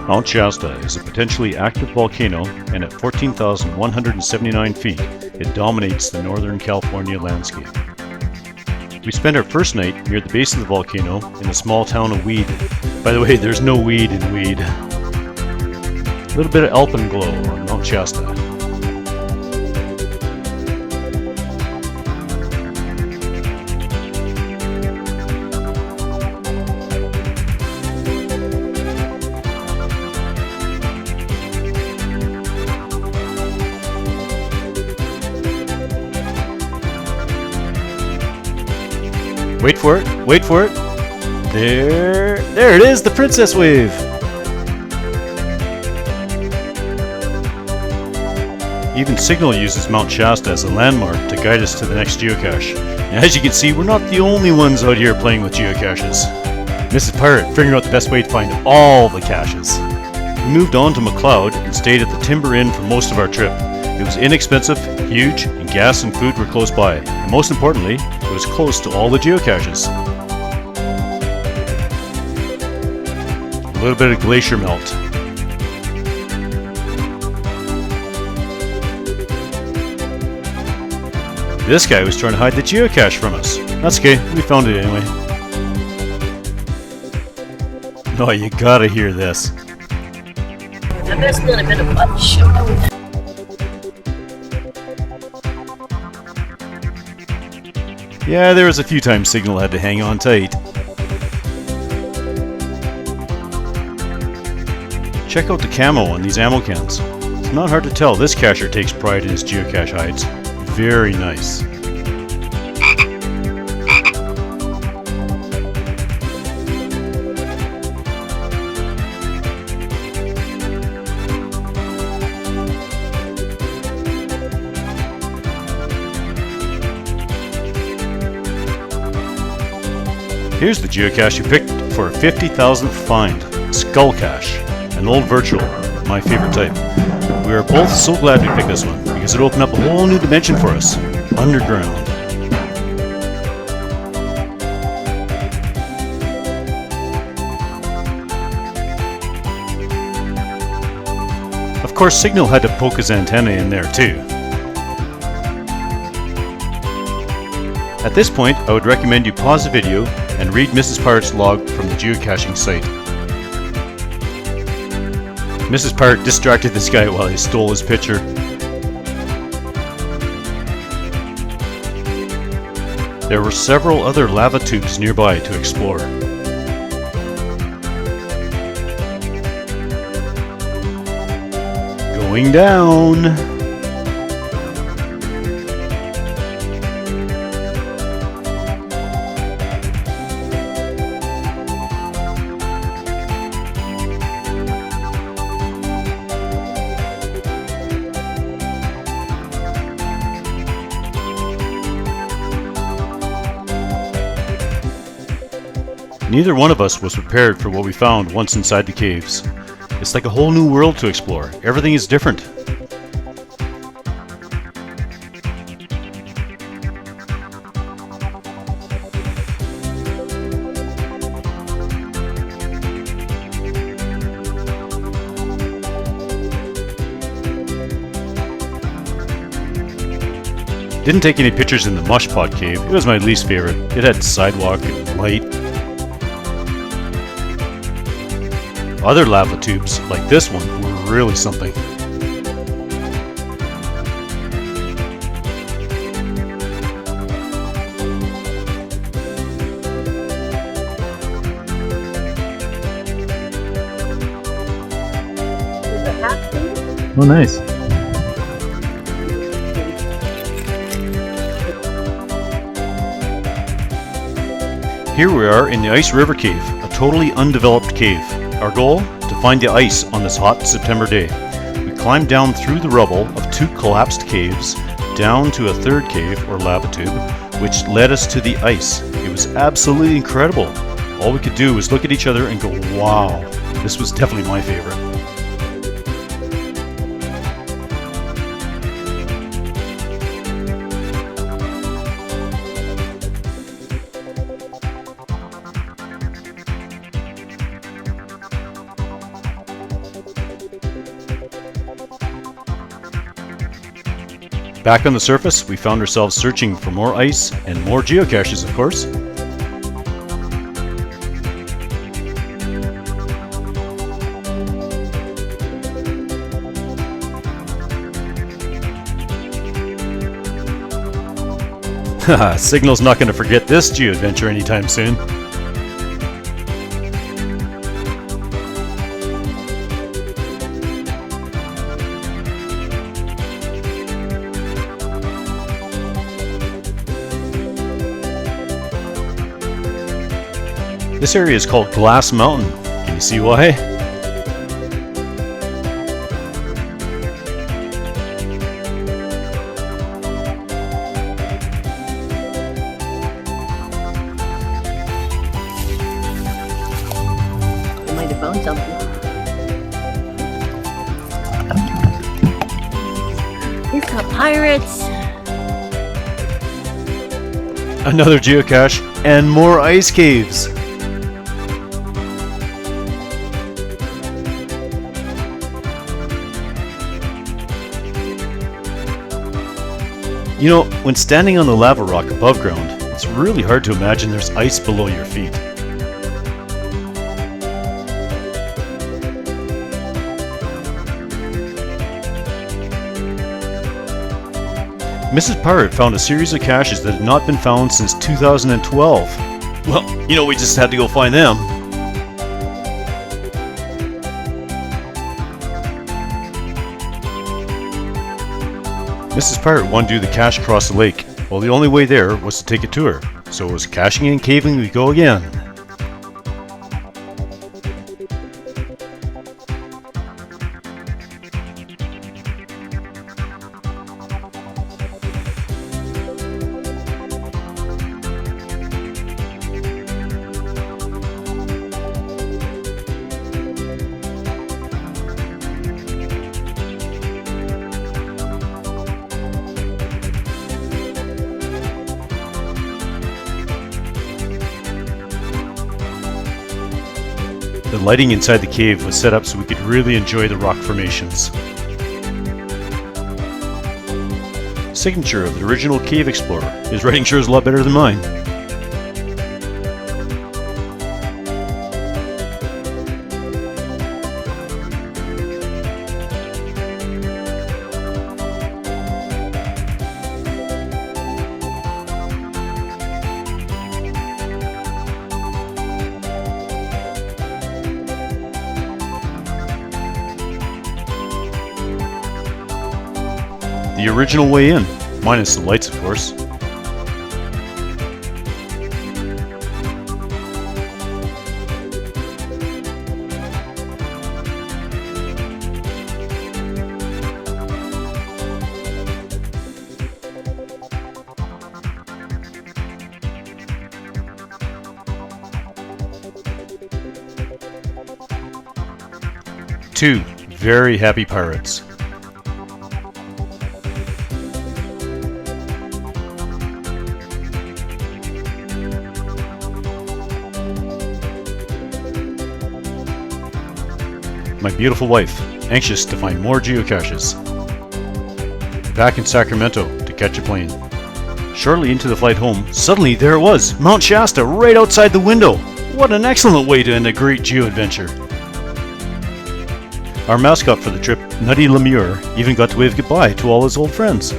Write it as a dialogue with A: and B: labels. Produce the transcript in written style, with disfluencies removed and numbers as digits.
A: Mount Shasta is a potentially active volcano, and at 14,179 feet, it dominates the Northern California landscape. We spent our first night near the base of the volcano in the small town of Weed. By the way, there's no weed in Weed. A little bit of alpenglow on Mount Shasta. Wait for it, wait for it. There it is, the princess wave. Even Signal uses Mount Shasta as a landmark to guide us to the next geocache. And as you can see, we're not the only ones out here playing with geocaches. Mrs. Pirate figuring out the best way to find all the caches. We moved on to McLeod and stayed at the Timber Inn for most of our trip. It was inexpensive, huge, and gas and food were close by. And most importantly, it was close to all the geocaches. A little bit of glacier melt. This guy was trying to hide the geocache from us. That's okay, we found it anyway. Oh, you gotta hear this.
B: And there's a little bit of butt showing.
A: Yeah, there was a few times Signal had to hang on tight. Check out the camo on these ammo cans. It's not hard to tell this cacher takes pride in his geocache hides. Very nice. Here's the geocache you picked for a 50,000th find, Skull Cache, an old virtual, my favorite type. We are both so glad we picked this one, because it opened up a whole new dimension for us, underground. Of course, Signal had to poke his antenna in there too. At this point, I would recommend you pause the video and read Mrs. Pirate's log from the geocaching site. Mrs. Pirate distracted this guy while he stole his picture. There were several other lava tubes nearby to explore. Going down! Neither one of us was prepared for what we found once inside the caves. It's like a whole new world to explore. Everything is different. Didn't take any pictures in the Mush Pot Cave. It was my least favorite. It had sidewalk and light. Other lava tubes, like this one, were really something. Oh, nice. Here we are in the Ice River Cave, a totally undeveloped cave. Our goal? To find the ice on this hot September day. We climbed down through the rubble of two collapsed caves, down to a third cave, or lava tube, which led us to the ice. It was absolutely incredible. All we could do was look at each other and go, wow, this was definitely my favorite. Back on the surface, we found ourselves searching for more ice and more geocaches, of course. Haha, Signal's not going to forget this GeoAdventure anytime soon. This area is called Glass Mountain. Can you see why?
B: I might have found something. It's got pirates.
A: Another geocache and more ice caves. You know, when standing on the lava rock above ground, it's really hard to imagine there's ice below your feet. Mrs. Pirate found a series of caches that had not been found since 2012. Well, you know, we just had to go find them. Mrs. Pirate wanted to do the cache across the lake. Well, the only way there was to take a tour. So it was caching and caving we go again. The lighting inside the cave was set up so we could really enjoy the rock formations. Signature of the original cave explorer. His writing sure is a lot better than mine. The original way in, minus the lights, of course. Two very happy pirates. My beautiful wife, anxious to find more geocaches. Back in Sacramento to catch a plane. Shortly into the flight home, suddenly there it was, Mount Shasta, right outside the window. What an excellent way to end a great GeoAdventure. Our mascot for the trip, Nutty Lemure, even got to wave goodbye to all his old friends.